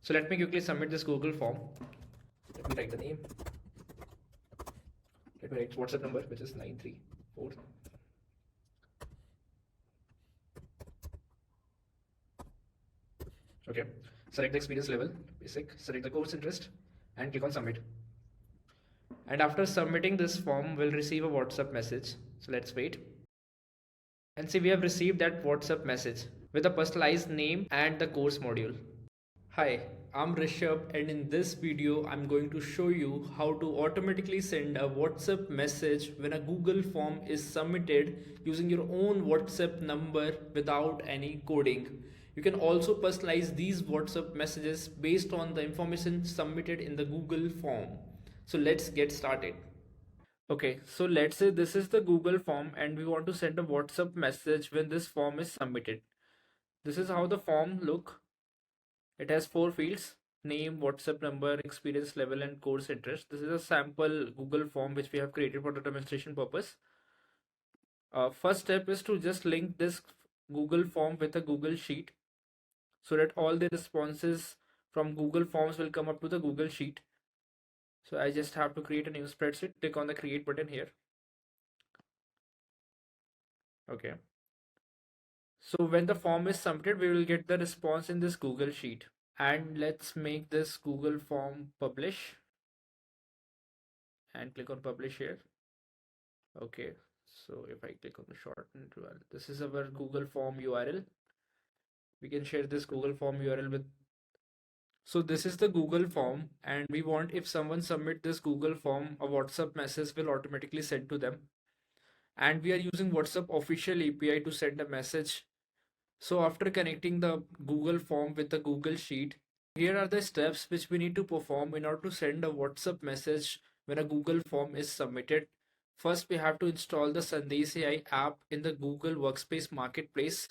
So let me quickly submit this Google form. Let me write the name. Let me write WhatsApp number, which is 934. Okay. Select the experience level, basic. Select the course interest and click on submit. And after submitting this form, we'll receive a WhatsApp message. So let's wait. And see, we have received that WhatsApp message with a personalized name and the course module. Hi, I'm Rishabh, and in this video I'm going to show you how to automatically send a WhatsApp message when a Google form is submitted using your own WhatsApp number without any coding. You can also personalize these WhatsApp messages based on the information submitted in the Google form. So let's get started. Okay, so let's say this is the Google form and we want to send a WhatsApp message when this form is submitted. This is how the form look. It has 4 fields: name, WhatsApp number, experience level, and course interest. This is a sample Google form which we have created for the demonstration purpose. First step is to just link this Google form with a Google Sheet so that all the responses from Google Forms will come up to the Google Sheet. So I just have to create a new spreadsheet. Click on the create button here. Okay. So when the form is submitted, we will get the response in this Google Sheet. And let's make this Google form publish and click on publish here. Okay, so if I click on the shortened URL, this is our Google form URL. We can share this Google form URL with. So this is the Google form, and we want, if someone submit this Google form, a WhatsApp message will automatically send to them. And we are using WhatsApp official API to send a message. So after connecting the Google form with the Google Sheet, here are the steps which we need to perform in order to send a WhatsApp message when a Google form is submitted. First, we have to install the SandeshAI app in the Google Workspace Marketplace.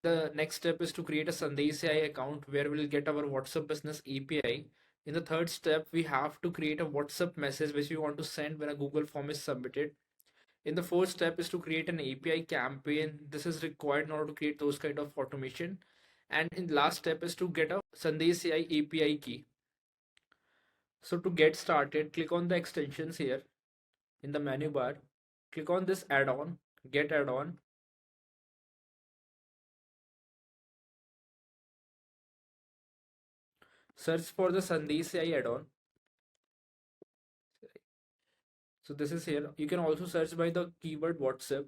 The next step is to create a SandeshAI account where we'll get our WhatsApp Business API. In the third step, we have to create a WhatsApp message which we want to send when a Google form is submitted. In the fourth step is to create an API campaign. This is required in order to create those kind of automation. And in the last step is to get a SandeshAI API key. So to get started, click on the extensions here in the menu bar. Click on this add-on, get add-on. Search for the SandeshAI add-on. So this is here. You can also search by the keyword WhatsApp.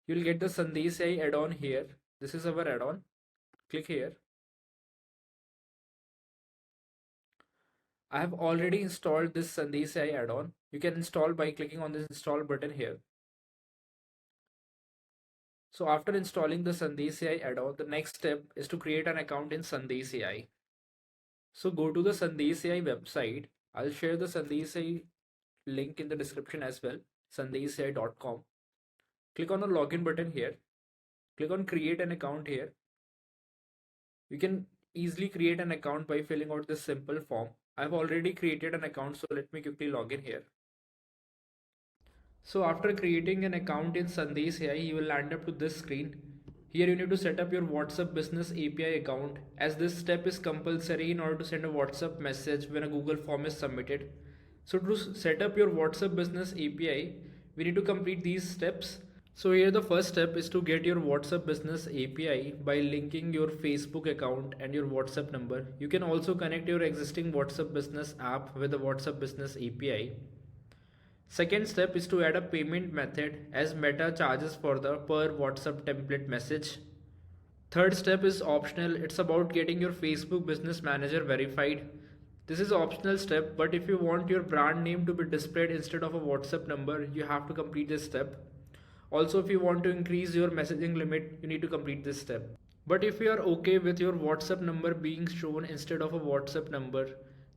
You'll get the SandeshAI add-on here. This is our add-on. Click here. I have already installed this SandeshAI add-on. You can install by clicking on this install button here. So after installing the SandeshAI add-on, the next step is to create an account in SandeshAI. So go to the SandeshAI website. I'll share the SandeshAI link in the description as well, sandeshai.com. Click on the login button here. Click on create an account here. You can easily create an account by filling out this simple form. I've already created an account, so let me quickly log in here. So after creating an account in SandeshAI, you will land up to this screen. Here you need to set up your WhatsApp Business API account, as this step is compulsory in order to send a WhatsApp message when a Google form is submitted. So to set up your WhatsApp Business API, we need to complete these steps. So here the first step is to get your WhatsApp Business API by linking your Facebook account and your WhatsApp number. You can also connect your existing WhatsApp Business app with the WhatsApp Business API. Second step is to add a payment method, as Meta charges for the per WhatsApp template message. Third step is optional. It's about getting your Facebook Business Manager verified. This is optional step, but if you want your brand name to be displayed instead of a WhatsApp number, you have to complete this step. Also, if you want to increase your messaging limit, you need to complete this step. But if you are okay with your WhatsApp number being shown instead of a WhatsApp number,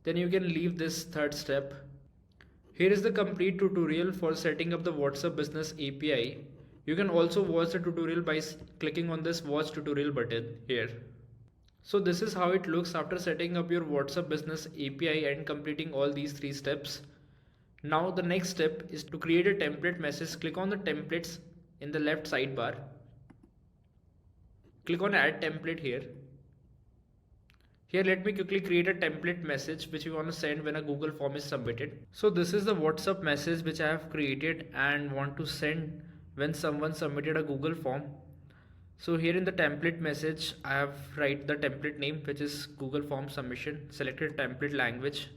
then you can leave this third step. Here is the complete tutorial for setting up the WhatsApp Business API. You can also watch the tutorial by clicking on this watch tutorial button here. So this is how it looks after setting up your WhatsApp Business API and completing all these 3 steps. Now the next step is to create a template message. Click on the templates in the left sidebar. Click on add template here. Here let me quickly create a template message which we want to send when a Google form is submitted. So this is the WhatsApp message which I have created and want to send when someone submitted a Google form. So here in the template message I have write the template name, which is Google form submission. Selected template language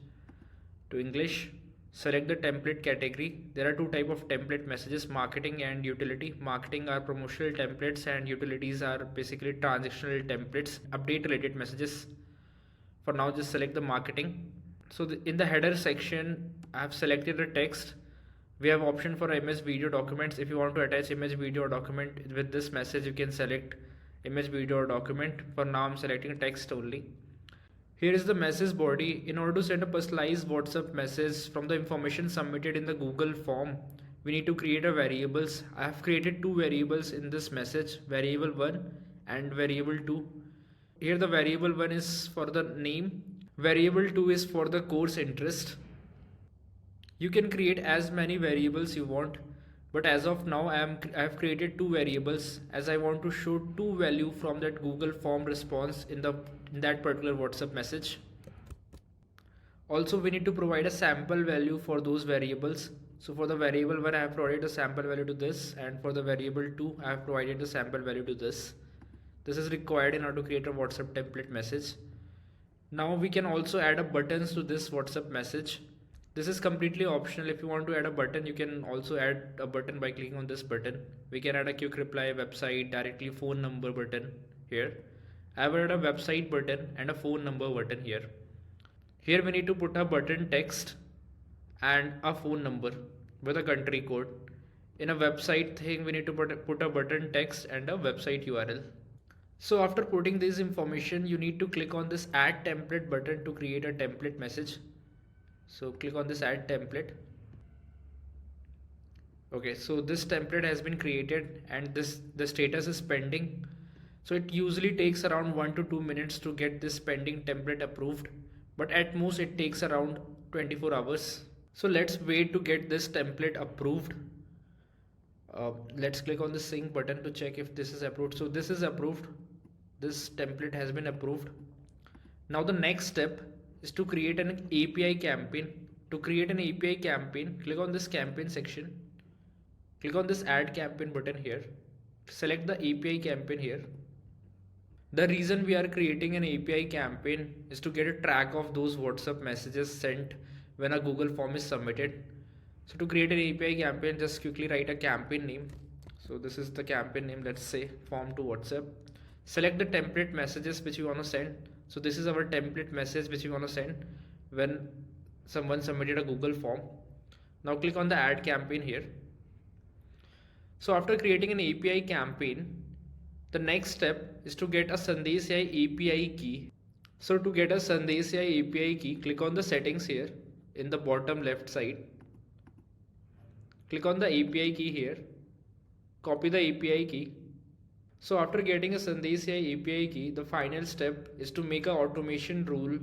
to English. Select the template category. There are two type of template messages, marketing and utility. Marketing are promotional templates and utilities are basically transactional templates, update related messages. For now just select the marketing. So in the header section I have selected the text. We have option for image, video, documents. If you want to attach image, video or document with this message, you can select image, video or document. For now I'm selecting text only. Here is the message body. In order to send a personalized WhatsApp message from the information submitted in the Google form, we need to create a variables. I have created two variables in this message, variable 1 and variable 2. Here the variable 1 is for the name, variable 2 is for the course interest. You can create as many variables you want, but as of now I have created two variables as I want to show two value from that Google form response in that particular WhatsApp message. Also we need to provide a sample value for those variables. So for the variable 1 I have provided a sample value to this, and for the variable 2 I have provided the sample value to this. This is required in order to create a WhatsApp template message. Now we can also add a buttons to this WhatsApp message. This is completely optional. If you want to add a button, you can also add a button by clicking on this button. We can add a quick reply, website, directly phone number button here. I have added a website button and a phone number button here. Here we need to put a button text and a phone number with a country code. In a website thing, we need to put a button text and a website URL. So after putting this information, you need to click on this add template button to create a template message. So click on this add template. Okay, so this template has been created and the status is pending. So it usually takes around 1 to 2 minutes to get this pending template approved, but at most it takes around 24 hours. So let's wait to get this template approved. Let's click on the sync button to check if this is approved. So this is approved. This template has been approved. Now the next step is to create an API campaign. To create an API campaign, click on this campaign section. Click on this add campaign button here. Select the API campaign here. The reason we are creating an API campaign is to get a track of those WhatsApp messages sent when a Google form is submitted. So to create an API campaign, just quickly write a campaign name. So this is the campaign name, let's say form to WhatsApp. Select the template messages which you want to send. So this is our template message which we want to send when someone submitted a Google form. Now click on the add campaign here. So after creating an API campaign, the next step is to get a SandeshAI API key. So to get a SandeshAI API key, click on the settings here in the bottom left side. Click on the API key here. Copy the API key. So after getting a SandeshAI API key, the final step is to make an automation rule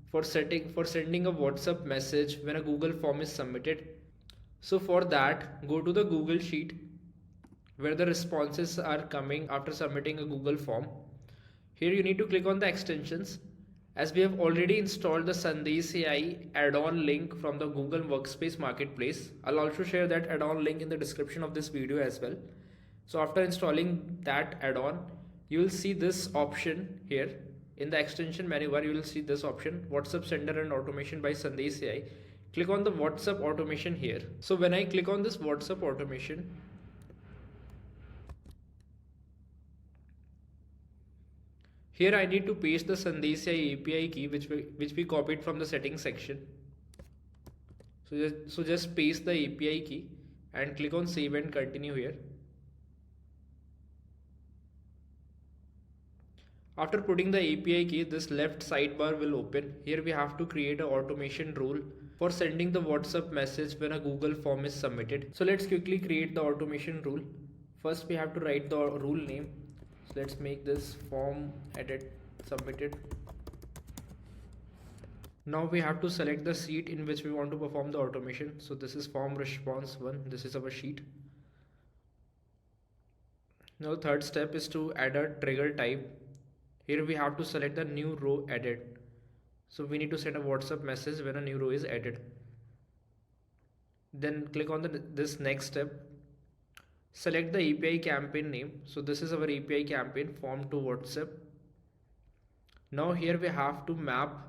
for sending a WhatsApp message when a Google form is submitted. So for that, go to the Google Sheet where the responses are coming after submitting a Google form. Here you need to click on the extensions. As we have already installed the SandeshAI add-on link from the Google Workspace Marketplace. I'll also share that add-on link in the description of this video as well. So after installing that add-on, you will see this option here in the extension menu bar. You will see this option, WhatsApp Sender and Automation by SandeshAI. Click on the WhatsApp automation here. So when I click on this WhatsApp automation, here I need to paste the SandeshAI API key which we copied from the settings section. So just paste the API key and click on save and continue here. After putting the API key, this left sidebar will open. Here we have to create an automation rule for sending the WhatsApp message when a Google form is submitted. So let's quickly create the automation rule. First we have to write the rule name. So let's make this form edit submitted. Now we have to select the sheet in which we want to perform the automation. So this is form response 1. This is our sheet. Now third step is to add a trigger type. Here we have to select the new row added. So we need to send a WhatsApp message when a new row is added. Then click on this next step. Select the API campaign name. So this is our API campaign form to WhatsApp. Now here we have to map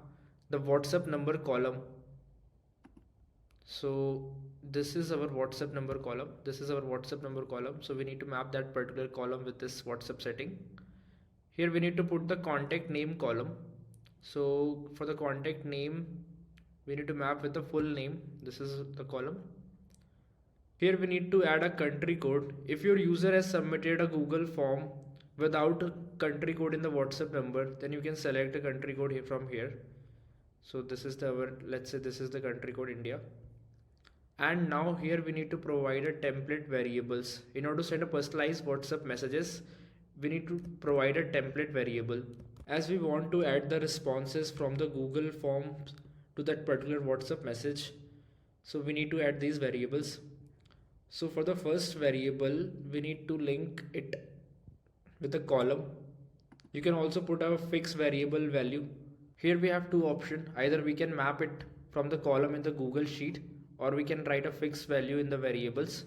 the WhatsApp number column. So this is our WhatsApp number column. This is our WhatsApp number column. So we need to map that particular column with this WhatsApp setting. Here we need to put the contact name column. So for the contact name, we need to map with the full name. This is the column. Here we need to add a country code. If your user has submitted a Google form without a country code in the WhatsApp number, then you can select a country code here from here. So this is let's say this is the country code India. And now here we need to provide a template variables. In order to send a personalized WhatsApp messages, we need to provide a template variable. As we want to add the responses from the Google forms to that particular WhatsApp message, so we need to add these variables. So for the first variable, we need to link it with a column. You can also put a fixed variable value. Here we have two options. Either we can map it from the column in the Google Sheet, or we can write a fixed value in the variables.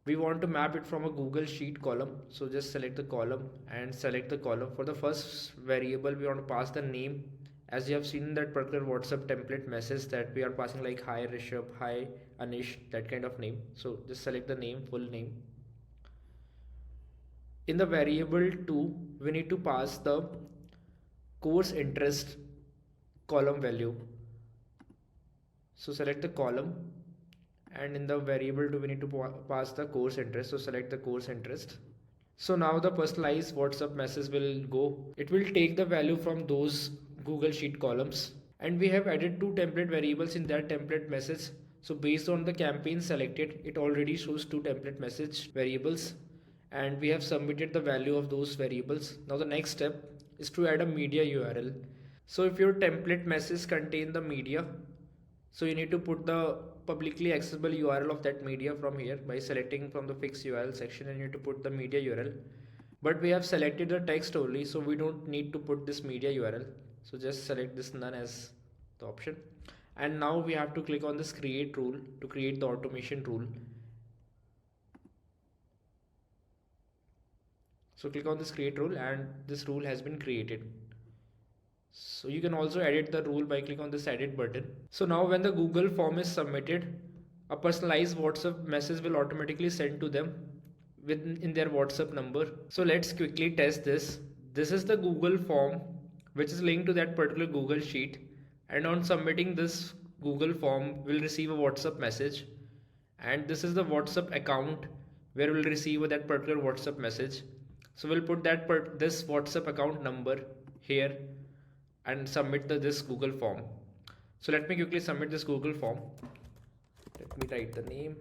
We want to map it from a Google Sheet column. So just select the column and select the column. For the first variable, we want to pass the name. As you have seen in that particular WhatsApp template message that we are passing like hi Rishabh, hi Anish, that kind of name. So just select the name, full name. In the variable 2, we need to pass the course interest column value. So select the column, and in the variable 2 we need to pass the course interest. So select the course interest. So now the personalized WhatsApp message will go. It will take the value from those Google Sheet columns, and we have added two template variables in that template message. So based on the campaign selected, it already shows two template message variables, and we have submitted the value of those variables. Now the next step is to add a media URL. So if your template message contain the media, so you need to put the publicly accessible URL of that media from here by selecting from the fixed URL section, and you need to put the media URL. But we have selected the text only, so we don't need to put this media URL. So just select this none as the option. And now we have to click on this create rule to create the automation rule. So click on this create rule, and this rule has been created. So you can also edit the rule by clicking on this edit button. So now when the Google form is submitted, a personalized WhatsApp message will automatically send to them in their WhatsApp number. So let's quickly test this. This is the Google form which is linked to that particular Google Sheet, and on submitting this Google form we'll receive a WhatsApp message, and this is the WhatsApp account where we'll receive that particular WhatsApp message. So we'll put this WhatsApp account number here and submit this Google form. So let me quickly submit this Google form. Let me write the name.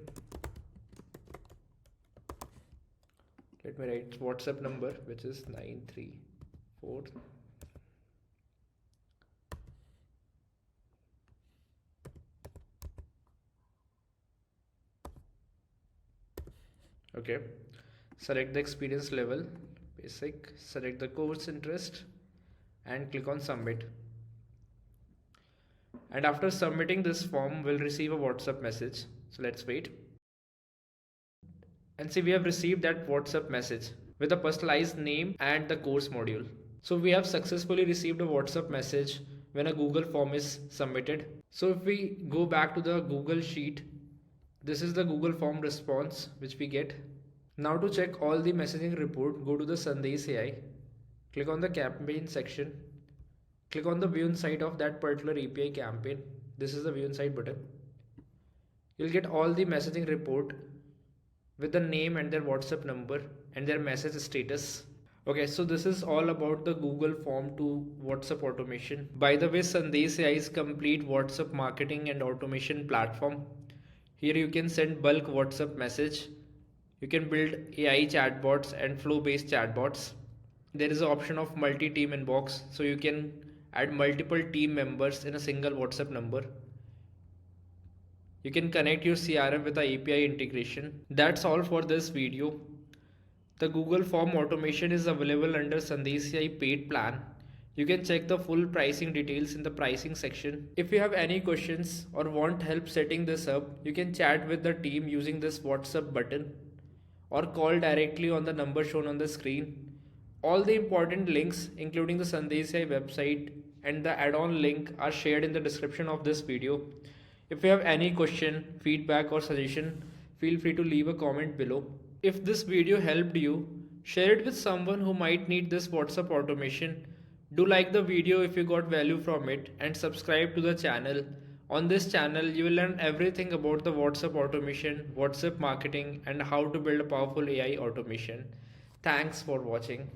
Let me write WhatsApp number, which is 934. Okay, select the experience level, basic, select the course interest, and click on submit. And after submitting this form, we'll receive a WhatsApp message. So let's wait. And see, we have received that WhatsApp message with a personalized name and the course module. So we have successfully received a WhatsApp message when a Google form is submitted. So if we go back to the Google Sheet, this is the Google form response which we get. Now to check all the messaging report, go to the SandeshAI, click on the campaign section, click on the view inside of that particular API campaign. This is the view inside button. You'll get all the messaging report with the name and their WhatsApp number and their message status. Okay, so this is all about the Google form to WhatsApp automation. By the way, SandeshAI is complete WhatsApp marketing and automation platform. Here you can send bulk WhatsApp message. You can build AI chatbots and flow-based chatbots. There is an option of multi-team inbox, so you can add multiple team members in a single WhatsApp number. You can connect your CRM with the API integration. That's all for this video. The Google Form automation is available under SandeshAI paid plan. You can check the full pricing details in the pricing section. If you have any questions or want help setting this up, you can chat with the team using this WhatsApp button or call directly on the number shown on the screen. All the important links, including the SandeshAI website and the add-on link, are shared in the description of this video. If you have any question, feedback or suggestion, feel free to leave a comment below. If this video helped you, share it with someone who might need this WhatsApp automation. Do like the video if you got value from it and subscribe to the channel. On this channel, you will learn everything about the WhatsApp automation, WhatsApp marketing, and how to build a powerful AI automation. Thanks for watching.